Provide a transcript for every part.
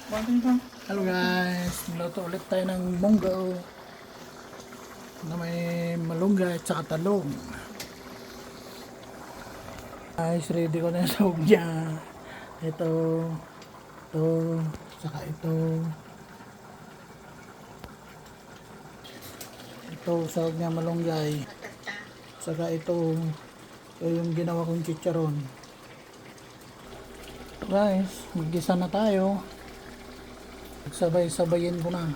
Hello guys, niluto ulit tayo ng munggo na may malunggay at saka talong. Guys, ready ko na yung sahog niya. Ito, saka ito. Ito, sahog niya malunggay. Saka ito yung ginawa kong chicharon. Guys, mag-gisa na tayo. Sabay-sabayin ko na.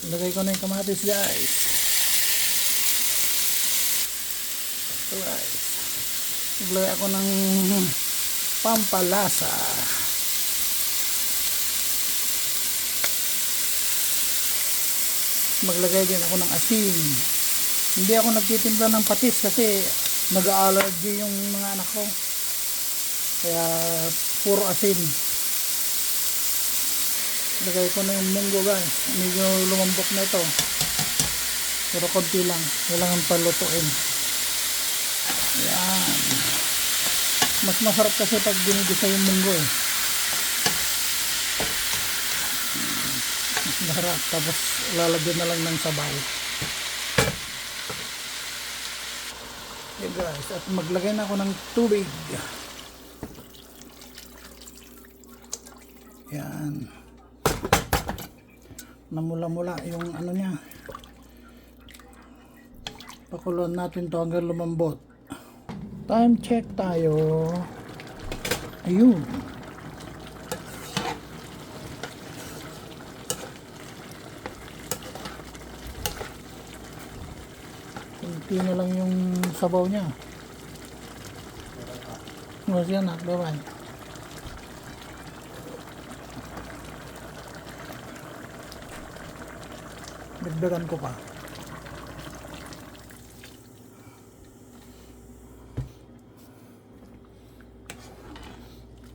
Lagay ko na yung kamatis guys. So guys, maglagay ako ng pampalasa. Maglagay din ako ng asin. Hindi ako nagtitimpla ng patis kasi nag-allergy yung mga anak ko. Kaya puro asin. Lagay ko na yung munggo guys. Medyo lumambok na ito. Pero konti lang. Kailangan palutuin. Yan. Mas masarap kasi pag ginigisa yung munggo eh. Mas masarap. Tapos lalagyan na lang ng sabaw. Okay guys. At maglagay na ako ng tubig. Yan. Namula-mula yung ano niya. Pakuluan natin to hanggang lumambot. Time check tayo. Ayun. Kunti na lang yung sabaw niya. Mas yan na, bye-bye. Dagdagan ko pa.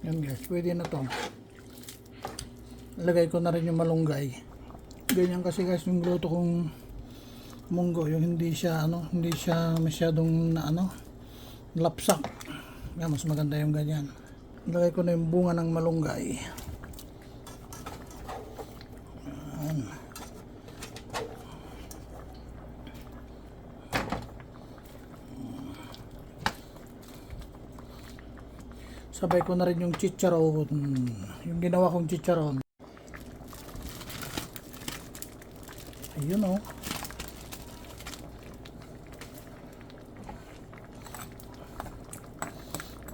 Yan guys, pwede na to. Lagay ko na rin yung malunggay. Ganyan kasi guys yung luto kong munggo, yung hindi siya masyadong lapsak. Yan, mas maganda yung ganyan. Lagay ko na yung bunga ng malunggay. Yan. Sabay ko na rin yung chicharon. Yung ginawa kong chicharon. Ayun o.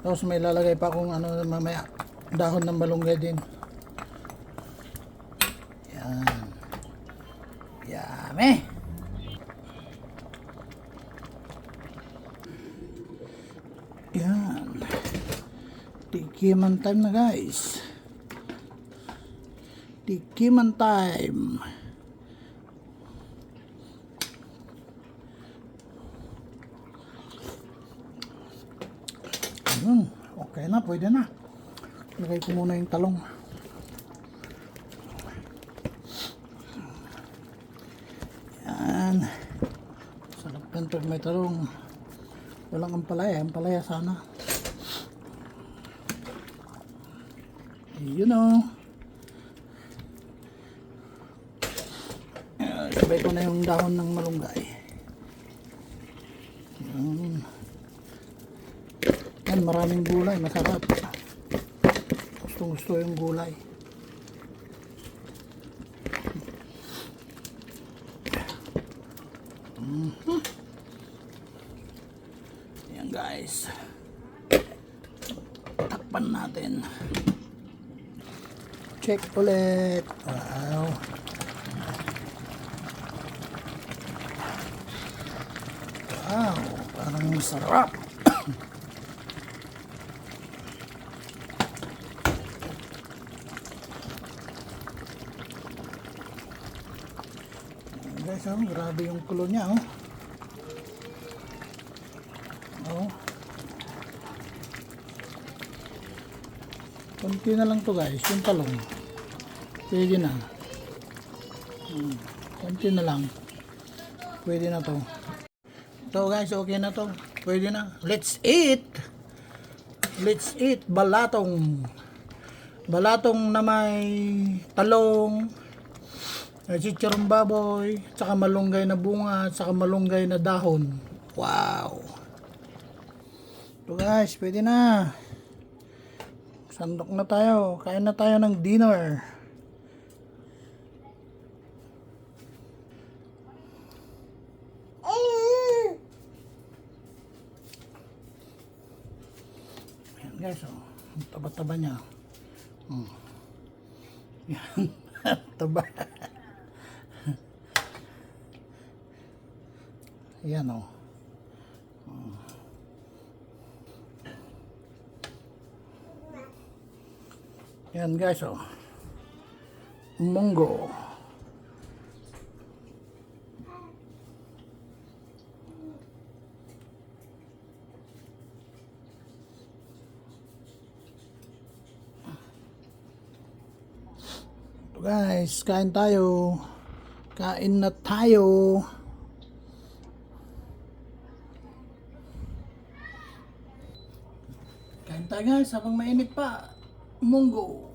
Tapos may lalagay pa akong mamaya. Dahon ng malunggay din. Yan. Yummy. Yan. Tikiman time na guys. Tikiman time. Ayun. Okay na, pwede na. Lagay ko muna yung talong. Yan. Sarap ganito may talong. Walang ampalaya. Ampalaya sana. You know. Sabay ko na yung dahon ng malunggay. Yan, maraming gulay, masarap. Gusto yung gulay. Yan guys. Takpan natin. Check ulit. Wow. Wow, parang masarap. Guys, oh, grabe yung kulo niya, oh. Oh. Kunti na lang to guys, yung talong. Pwede na. Kunti na lang. Pwede na to. So guys, okay na to. Pwede na. Let's eat! Let's eat balatong. Balatong na may talong, chicharong baboy, saka malunggay na bunga, saka malunggay na dahon. Wow! So guys, pwede na. Sandok na tayo. Kain na tayo ng dinner. Ayan guys, oh. Ang taba-taba niya. Yan. Taba. Yan, oh. Yan guys, oh. Munggo. So guys, kain tayo. Kain na tayo. Kain tayo guys, habang mainit pa. Munggo.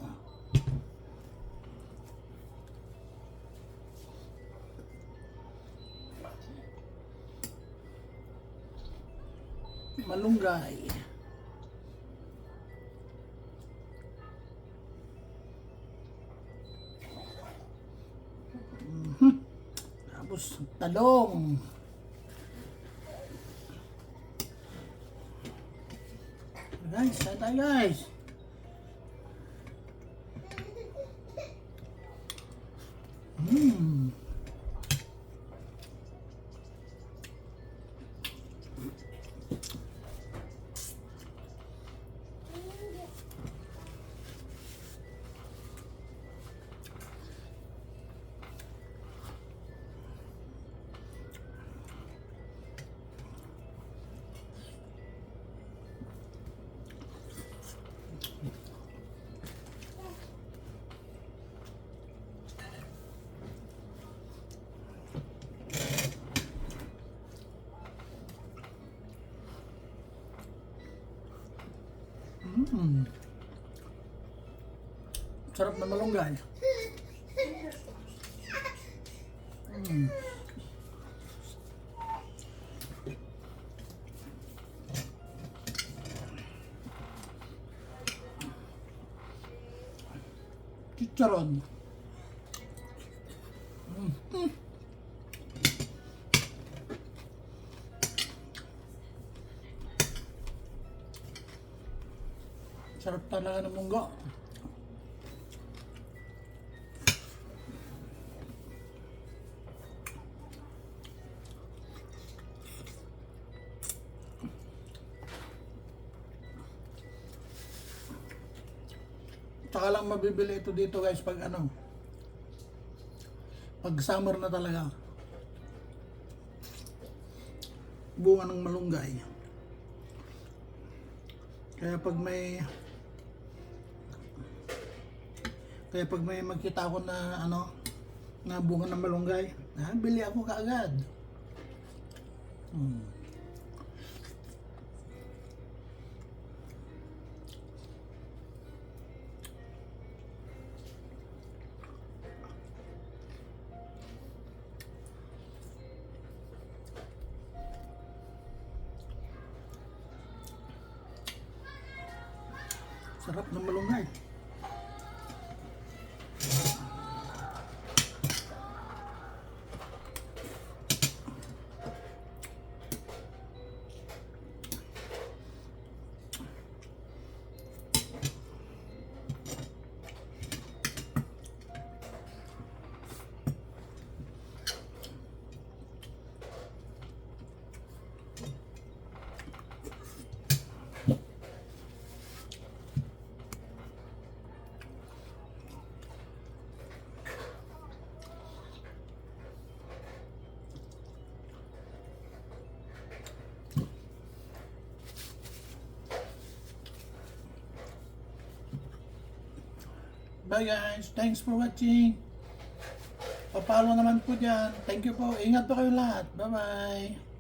Malunggay. Tapos talong. Guys, kain tayo guys. Sarap na malunggay. Chicharon. Sarap talaga ng munggo. Tsaka lang mabibili ito dito guys pag ano, pag summer na talaga. Bunga ng malunggay. Kaya pag may magkita ako na ano, na bunga ng malunggay, bili ako kaagad. Sarap ng malunggay. Bye guys. Thanks for watching. Papalo naman po dyan. Thank you po. Ingat po kayo lahat. Bye-bye.